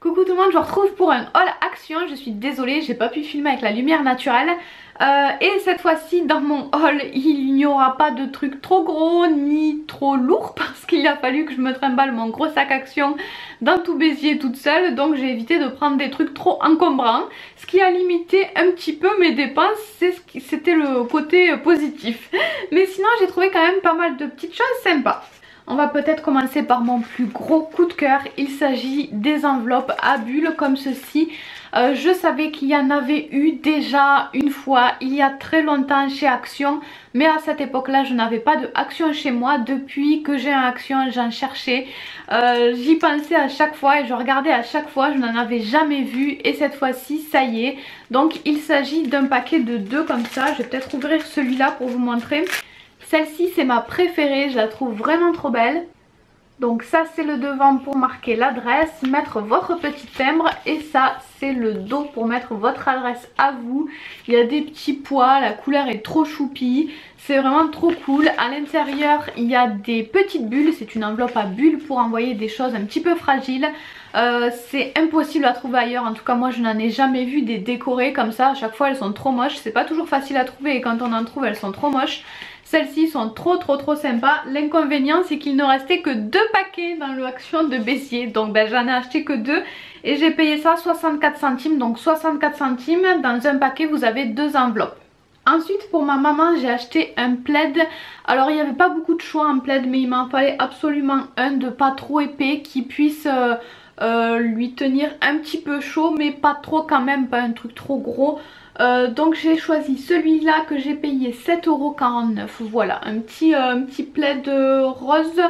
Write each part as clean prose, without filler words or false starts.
Coucou tout le monde, je vous retrouve pour un haul action. Je suis désolée, j'ai pas pu filmer avec la lumière naturelle. Et cette fois-ci dans mon haul il n'y aura pas de trucs trop gros ni trop lourds parce qu'il a fallu que je me trimballe mon gros sac action dans tout Béziers toute seule. Donc j'ai évité de prendre des trucs trop encombrants, ce qui a limité un petit peu mes dépenses. C'était le côté positif. Mais sinon j'ai trouvé quand même pas mal de petites choses sympas. On va peut-être commencer par mon plus gros coup de cœur. Il s'agit des enveloppes à bulles comme ceci. Je savais qu'il y en avait eu déjà une fois il y a très longtemps chez Action, mais à cette époque là je n'avais pas de Action chez moi. Depuis que j'ai un Action j'en cherchais, j'y pensais à chaque fois et je regardais à chaque fois, je n'en avais jamais vu et cette fois-ci ça y est. Donc il s'agit d'un paquet de 2 comme ça. Je vais peut-être ouvrir celui-là pour vous montrer. Celle-ci c'est ma préférée, je la trouve vraiment trop belle. Donc ça c'est le devant pour marquer l'adresse, mettre votre petit timbre, et ça c'est le dos pour mettre votre adresse à vous. Il y a des petits pois, la couleur est trop choupie, c'est vraiment trop cool. À l'intérieur il y a des petites bulles, c'est une enveloppe à bulles pour envoyer des choses un petit peu fragiles. C'est impossible à trouver ailleurs, en tout cas moi je n'en ai jamais vu des décorées comme ça. À chaque fois elles sont trop moches, c'est pas toujours facile à trouver et quand on en trouve elles sont trop moches. Celles-ci sont trop sympas. L'inconvénient c'est qu'il ne restait que 2 paquets dans le Action de Béziers. Donc j'en ai acheté que 2 et j'ai payé ça 64 centimes. Donc 64 centimes, dans un paquet vous avez 2 enveloppes. Ensuite pour ma maman j'ai acheté un plaid. Alors il n'y avait pas beaucoup de choix en plaid, mais il m'en fallait absolument un de pas trop épais qui puisse lui tenir un petit peu chaud mais pas trop quand même, pas un truc trop gros. Donc j'ai choisi celui-là que j'ai payé 7,49 €. Voilà, un petit plaid rose,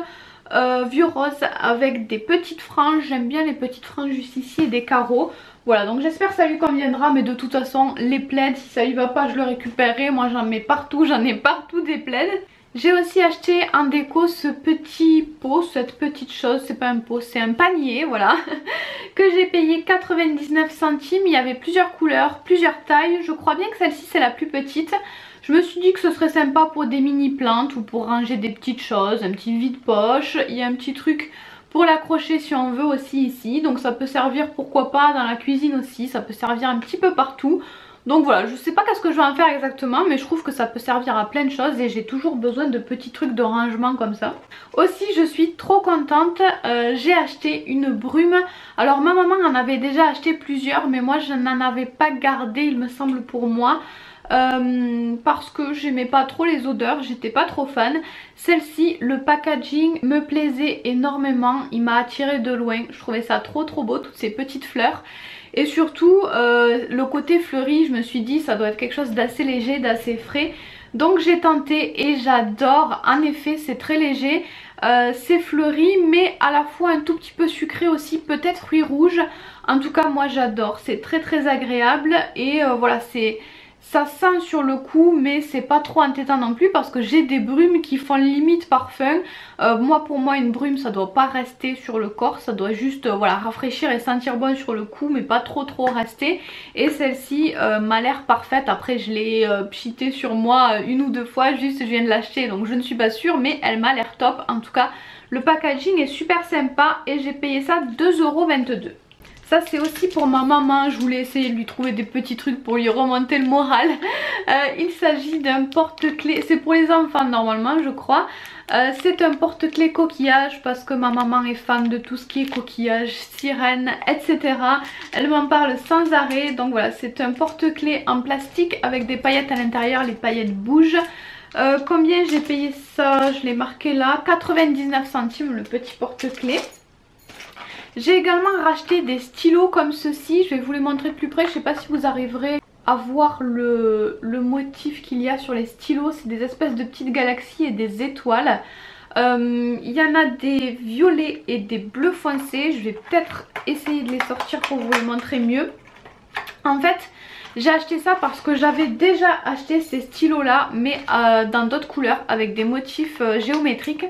vieux rose avec des petites franges. J'aime bien les petites franges juste ici et des carreaux. Voilà, donc j'espère que ça lui conviendra, mais de toute façon les plaids si ça lui va pas je le récupérerai. Moi j'en mets partout, j'en ai partout des plaids. J'ai aussi acheté en déco ce petit pot, cette petite chose, c'est pas un pot, c'est un panier, voilà, que j'ai payé 99 centimes. Il y avait plusieurs couleurs, plusieurs tailles, je crois bien que celle-ci c'est la plus petite. Je me suis dit que ce serait sympa pour des mini plantes ou pour ranger des petites choses, un petit vide-poche. Il y a un petit truc pour l'accrocher si on veut aussi ici, donc ça peut servir pourquoi pas dans la cuisine aussi, ça peut servir un petit peu partout. Donc voilà, je sais pas qu'est-ce que je vais en faire exactement, mais je trouve que ça peut servir à plein de choses et j'ai toujours besoin de petits trucs de rangement comme ça. Aussi je suis trop contente, j'ai acheté une brume. Alors ma maman en avait déjà acheté plusieurs, mais moi je n'en avais pas gardé il me semble pour moi. Parce que j'aimais pas trop les odeurs, j'étais pas trop fan. Celle-ci, le packaging me plaisait énormément, il m'a attiré de loin, je trouvais ça trop beau, toutes ces petites fleurs. Et surtout le côté fleuri, je me suis dit ça doit être quelque chose d'assez léger, d'assez frais. Donc j'ai tenté et j'adore. En effet c'est très léger, c'est fleuri mais à la fois un tout petit peu sucré aussi, peut-être fruits rouges. En tout cas moi j'adore, c'est très agréable et voilà, ça sent sur le coup mais c'est pas trop entêtant non plus parce que j'ai des brumes qui font limite parfum. Pour moi une brume ça doit pas rester sur le corps, ça doit juste voilà, rafraîchir et sentir bon sur le coup mais pas trop rester. Et celle-ci m'a l'air parfaite. Après je l'ai pchitée sur moi une ou 2 fois, juste je viens de l'acheter donc je ne suis pas sûre, mais elle m'a l'air top. En tout cas le packaging est super sympa et j'ai payé ça 2,22 €. Ça c'est aussi pour ma maman, je voulais essayer de lui trouver des petits trucs pour lui remonter le moral. Il s'agit d'un porte-clés, c'est pour les enfants normalement je crois. C'est un porte-clés coquillage parce que ma maman est fan de tout ce qui est coquillage, sirène, etc. Elle m'en parle sans arrêt. Donc voilà, c'est un porte-clés en plastique avec des paillettes à l'intérieur, les paillettes bougent. Combien j'ai payé ça? Je l'ai marqué là, 99 centimes le petit porte-clés. J'ai également racheté des stylos comme ceci, je vais vous les montrer de plus près, je sais pas si vous arriverez à voir le motif qu'il y a sur les stylos. C'est des espèces de petites galaxies et des étoiles. Il y en a des violets et des bleus foncés, je vais peut-être essayer de les sortir pour vous les montrer mieux. En fait j'ai acheté ça parce que j'avais déjà acheté ces stylos là mais dans d'autres couleurs avec des motifs géométriques.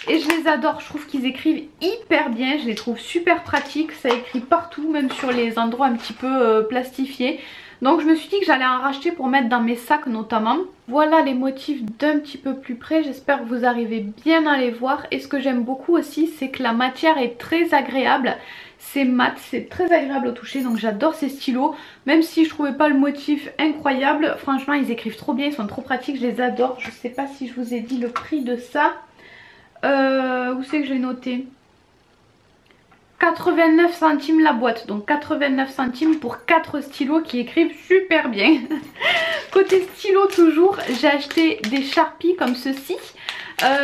Et je les adore, je trouve qu'ils écrivent hyper bien, je les trouve super pratiques, ça écrit partout, même sur les endroits un petit peu plastifiés. Donc je me suis dit que j'allais en racheter pour mettre dans mes sacs notamment. Voilà les motifs d'un petit peu plus près, j'espère que vous arrivez bien à les voir. Et ce que j'aime beaucoup aussi c'est que la matière est très agréable. C'est mat, c'est très agréable au toucher, donc j'adore ces stylos. Même si je trouvais pas le motif incroyable, franchement ils écrivent trop bien, ils sont trop pratiques, je les adore. Je sais pas si je vous ai dit le prix de ça. Où c'est que j'ai noté? 89 centimes la boîte, donc 89 centimes pour 4 stylos qui écrivent super bien. Côté stylo toujours, j'ai acheté des Sharpies comme ceci.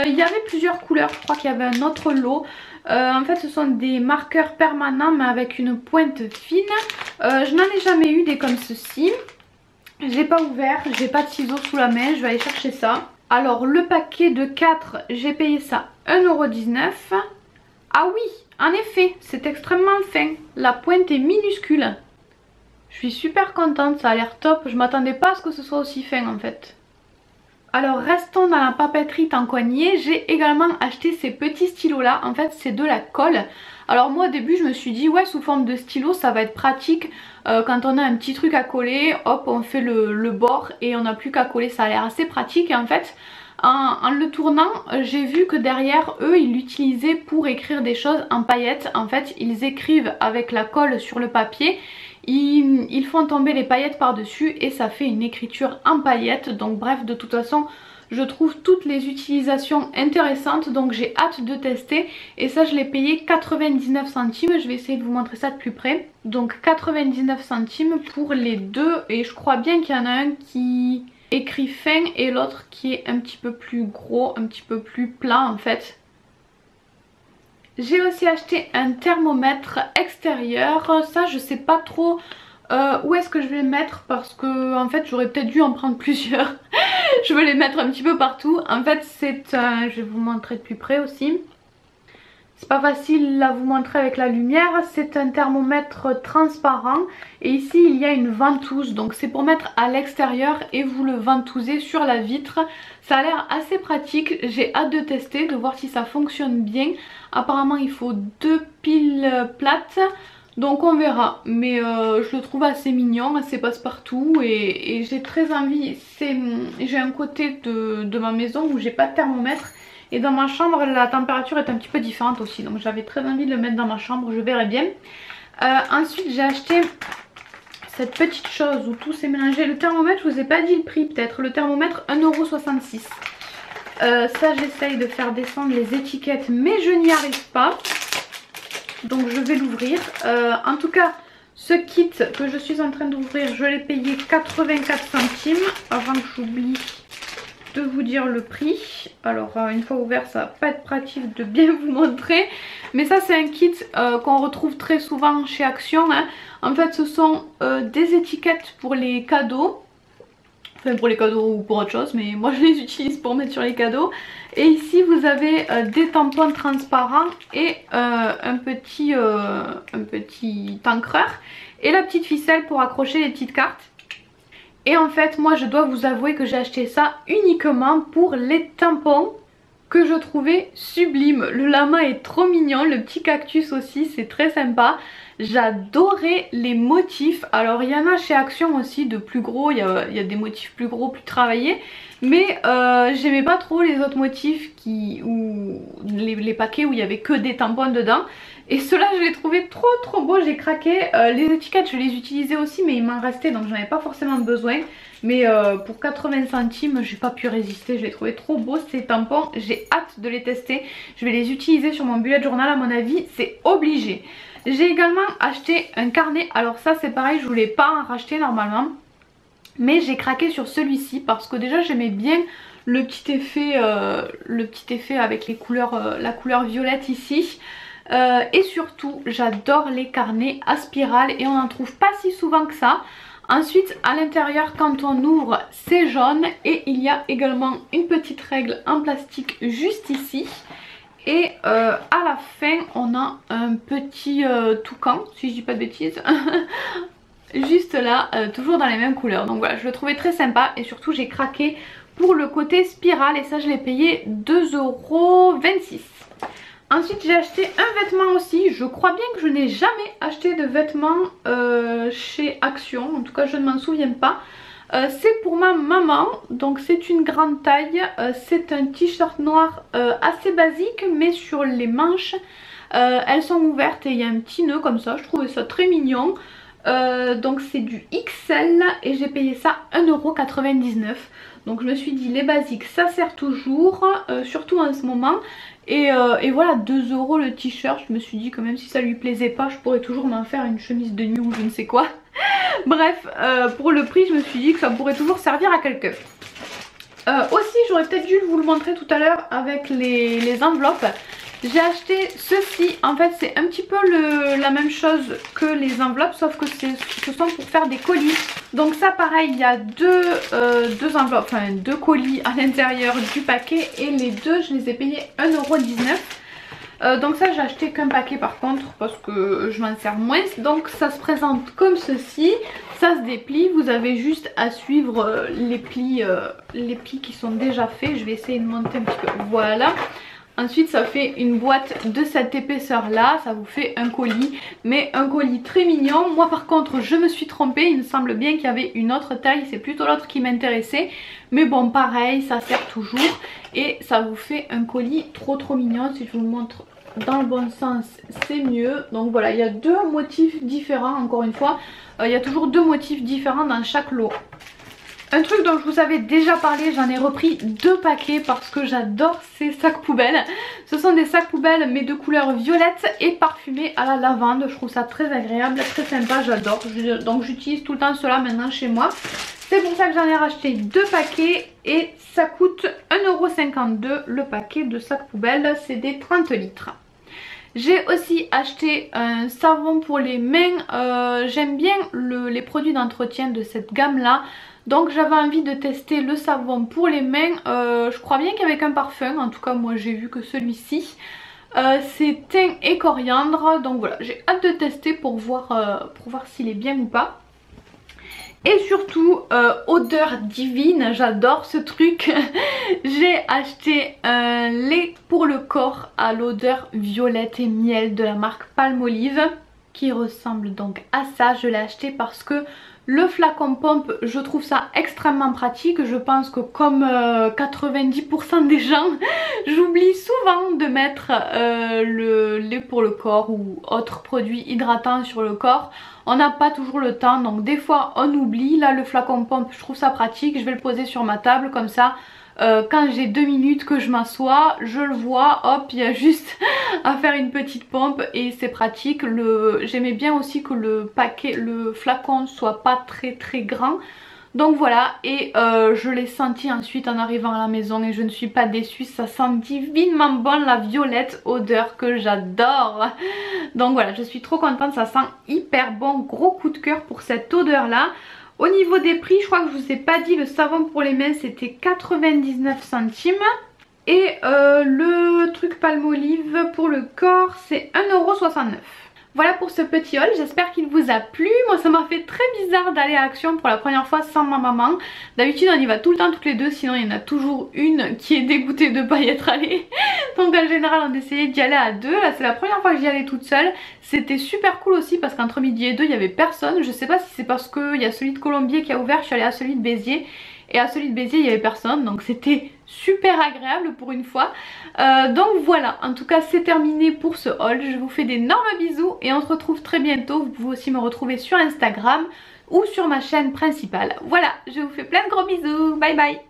Il y avait plusieurs couleurs, je crois qu'il y avait un autre lot. En fait ce sont des marqueurs permanents mais avec une pointe fine. Je n'en ai jamais eu des comme ceci. J'ai pas ouvert, j'ai pas de ciseaux sous la main, je vais aller chercher ça. Alors le paquet de 4, j'ai payé ça 1,19 €. Ah oui, en effet, c'est extrêmement fin. La pointe est minuscule. Je suis super contente, ça a l'air top. Je m'attendais pas à ce que ce soit aussi fin en fait. Alors restons dans la papeterie tancoignée. J'ai également acheté ces petits stylos là. En fait c'est de la colle. Alors moi au début je me suis dit ouais sous forme de stylo ça va être pratique. Quand on a un petit truc à coller, hop on fait le bord et on n'a plus qu'à coller. Ça a l'air assez pratique et en fait en le tournant j'ai vu que derrière eux ils l'utilisaient pour écrire des choses en paillettes. En fait ils écrivent avec la colle sur le papier. Ils font tomber les paillettes par dessus et ça fait une écriture en paillettes. Donc bref, de toute façon je trouve toutes les utilisations intéressantes, donc j'ai hâte de tester. Et ça je l'ai payé 99 centimes, je vais essayer de vous montrer ça de plus près. Donc 99 centimes pour les deux et je crois bien qu'il y en a un qui écrit fin et l'autre qui est un petit peu plus gros, un petit peu plus plat en fait. J'ai aussi acheté un thermomètre extérieur, ça je sais pas trop où est-ce que je vais le mettre parce que en fait j'aurais peut-être dû en prendre plusieurs. Je veux les mettre un petit peu partout. En fait c'est je vais vous montrer de plus près aussi. C'est pas facile à vous montrer avec la lumière, c'est un thermomètre transparent et ici il y a une ventouse, donc c'est pour mettre à l'extérieur et vous le ventousez sur la vitre. Ça a l'air assez pratique, j'ai hâte de tester, de voir si ça fonctionne bien. Apparemment il faut 2 piles plates, donc on verra, mais je le trouve assez mignon, assez passe-partout et j'ai très envie. J'ai un côté de ma maison où j'ai pas de thermomètre. Et dans ma chambre la température est un petit peu différente aussi. Donc j'avais très envie de le mettre dans ma chambre, je verrai bien. Ensuite j'ai acheté cette petite chose où tout s'est mélangé. Le thermomètre, je vous ai pas dit le prix peut-être. Le thermomètre 1,66 €. Ça j'essaye de faire descendre les étiquettes mais je n'y arrive pas. Donc je vais l'ouvrir. En tout cas ce kit que je suis en train d'ouvrir, je l'ai payé 84 centimes. Avant que j'oublie de vous dire le prix. Alors une fois ouvert ça va pas être pratique de bien vous montrer, mais ça c'est un kit qu'on retrouve très souvent chez Action hein. En fait ce sont des étiquettes pour les cadeaux, enfin pour les cadeaux ou pour autre chose, mais moi je les utilise pour mettre sur les cadeaux. Et ici vous avez des tampons transparents et un petit encreur et la petite ficelle pour accrocher les petites cartes. Et en fait moi je dois vous avouer que j'ai acheté ça uniquement pour les tampons que je trouvais sublimes. Le lama est trop mignon, le petit cactus aussi c'est très sympa. J'adorais les motifs. Alors il y en a chez Action aussi de plus gros, il y a des motifs plus gros, plus travaillés. Mais j'aimais pas trop les autres motifs ou les paquets où il y avait que des tampons dedans. Et ceux-là je les trouvais trop beaux, j'ai craqué. Les étiquettes je les utilisais aussi mais il m'en restait donc j'en avais pas forcément besoin. Mais pour 80 centimes j'ai pas pu résister, je les trouvais trop beaux ces tampons. J'ai hâte de les tester, je vais les utiliser sur mon bullet journal à mon avis, c'est obligé. J'ai également acheté un carnet, alors ça c'est pareil, je voulais pas en racheter normalement. Mais j'ai craqué sur celui-ci parce que déjà j'aimais bien le petit effet avec les couleurs, la couleur violette ici. Et surtout j'adore les carnets à spirale et on n'en trouve pas si souvent que ça. Ensuite à l'intérieur quand on ouvre c'est jaune et il y a également une petite règle en plastique juste ici. Et à la fin on a un petit toucan si je dis pas de bêtises. Juste là, toujours dans les mêmes couleurs. Donc voilà, je le trouvais très sympa et surtout j'ai craqué pour le côté spirale et ça je l'ai payé 2,26 €. Ensuite j'ai acheté un vêtement aussi. Je crois bien que je n'ai jamais acheté de vêtements chez Action, en tout cas je ne m'en souviens pas. C'est pour ma maman, donc c'est une grande taille. C'est un t-shirt noir assez basique mais sur les manches Elles sont ouvertes et il y a un petit nœud comme ça, je trouvais ça très mignon. Donc c'est du XL et j'ai payé ça 1,99 €. Donc je me suis dit les basiques ça sert toujours, surtout en ce moment. Et voilà, 2 € le t-shirt, je me suis dit que même si ça lui plaisait pas, je pourrais toujours m'en faire une chemise de nuit ou je ne sais quoi. Bref, pour le prix je me suis dit que ça pourrait toujours servir à quelqu'un. Aussi j'aurais peut-être dû vous le montrer tout à l'heure avec les enveloppes. J'ai acheté ceci, en fait c'est un petit peu la même chose que les enveloppes sauf que ce sont pour faire des colis. Donc ça pareil, il y a deux enveloppes, enfin deux colis à l'intérieur du paquet et les deux je les ai payés 1,19 €. Donc ça j'ai acheté qu'un paquet par contre parce que je m'en sers moins. Donc ça se présente comme ceci, ça se déplie, vous avez juste à suivre les plis qui sont déjà faits. Je vais essayer de monter un petit peu, voilà. Ensuite ça fait une boîte de cette épaisseur là, ça vous fait un colis, mais un colis très mignon. Moi par contre je me suis trompée, il me semble bien qu'il y avait une autre taille, c'est plutôt l'autre qui m'intéressait. Mais bon pareil, ça sert toujours et ça vous fait un colis trop mignon. Si je vous le montre dans le bon sens c'est mieux. Donc voilà, il y a deux motifs différents encore une fois, il y a toujours deux motifs différents dans chaque lot. Un truc dont je vous avais déjà parlé, j'en ai repris 2 paquets parce que j'adore ces sacs poubelles. Ce sont des sacs poubelles mais de couleur violette et parfumés à la lavande. Je trouve ça très agréable, très sympa, j'adore. Donc j'utilise tout le temps cela maintenant chez moi. C'est pour ça que j'en ai racheté 2 paquets et ça coûte 1,52 € le paquet de sacs poubelles, c'est des 30 litres. J'ai aussi acheté un savon pour les mains, j'aime bien les produits d'entretien de cette gamme là. Donc j'avais envie de tester le savon pour les mains, je crois bien qu'avec un parfum, en tout cas moi j'ai vu que celui-ci. C'est thym et coriandre, donc voilà, j'ai hâte de tester pour voir s'il est bien ou pas. Et surtout, odeur divine, j'adore ce truc. J'ai acheté un lait pour le corps à l'odeur violette et miel de la marque Palmolive, qui ressemble donc à ça. Je l'ai acheté parce que le flacon pompe, je trouve ça extrêmement pratique. Je pense que comme 90% des gens, j'oublie souvent de mettre le lait pour le corps ou autre produit hydratant sur le corps. On n'a pas toujours le temps, donc des fois on oublie. Là le flacon pompe, je trouve ça pratique. Je vais le poser sur ma table comme ça. Quand j'ai 2 minutes que je m'assois, je le vois, hop, il y a juste à faire une petite pompe et c'est pratique. J'aimais bien aussi que le flacon soit pas très grand. Donc voilà, et je l'ai senti ensuite en arrivant à la maison et je ne suis pas déçue. Ça sent divinement bon, la violette, odeur que j'adore. Donc voilà, je suis trop contente, ça sent hyper bon, gros coup de cœur pour cette odeur là. Au niveau des prix, je crois que je vous ai pas dit, le savon pour les mains c'était 99 centimes. Et le truc Palmolive pour le corps c'est 1,69 €. Voilà pour ce petit haul, j'espère qu'il vous a plu. Moi ça m'a fait très bizarre d'aller à Action pour la première fois sans ma maman. D'habitude on y va tout le temps toutes les deux, sinon il y en a toujours une qui est dégoûtée de ne pas y être allée. Donc en général on essayait d'y aller à deux. Là c'est la première fois que j'y allais toute seule. C'était super cool aussi parce qu'entre midi et deux il n'y avait personne. Je sais pas si c'est parce qu'il y a celui de Colombier qui a ouvert, je suis allée à celui de Béziers. Et à celui de Béziers il n'y avait personne, donc c'était super agréable pour une fois. Donc voilà, en tout cas c'est terminé pour ce haul. Je vous fais d'énormes bisous et on se retrouve très bientôt. Vous pouvez aussi me retrouver sur Instagram ou sur ma chaîne principale. Voilà, je vous fais plein de gros bisous, bye bye.